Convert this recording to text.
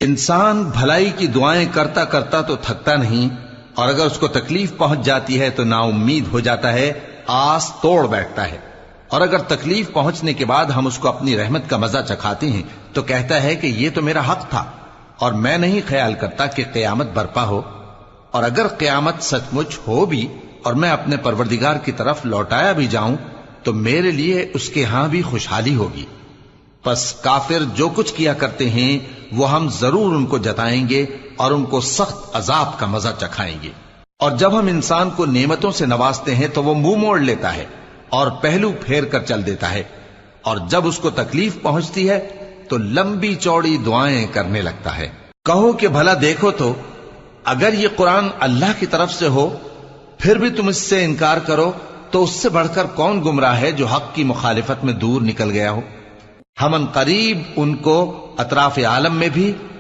انسان بھلائی کی دعائیں کرتا کرتا تو تھکتا نہیں، اور اگر اس کو تکلیف پہنچ جاتی ہے تو نا امید ہو جاتا ہے، آس توڑ بیٹھتا ہے۔ اور اگر تکلیف پہنچنے کے بعد ہم اس کو اپنی رحمت کا مزہ چکھاتے ہیں تو کہتا ہے کہ یہ تو میرا حق تھا، اور میں نہیں خیال کرتا کہ قیامت برپا ہو۔ اور اگر قیامت سچ مچ ہو بھی اور میں اپنے پروردگار کی طرف لوٹایا بھی جاؤں تو میرے لیے اس کے ہاں بھی خوشحالی ہوگی۔ پس کافر جو کچھ کیا کرتے ہیں وہ ہم ضرور ان کو جتائیں گے اور ان کو سخت عذاب کا مزہ چکھائیں گے۔ اور جب ہم انسان کو نعمتوں سے نوازتے ہیں تو وہ منہ موڑ لیتا ہے اور پہلو پھیر کر چل دیتا ہے، اور جب اس کو تکلیف پہنچتی ہے تو لمبی چوڑی دعائیں کرنے لگتا ہے۔ کہو کہ بھلا دیکھو تو اگر یہ قرآن اللہ کی طرف سے ہو پھر بھی تم اس سے انکار کرو تو اس سے بڑھ کر کون گمراہ ہے جو حق کی مخالفت میں دور نکل گیا ہو۔ ہم ان قریب ان کو اطراف عالم میں بھی اور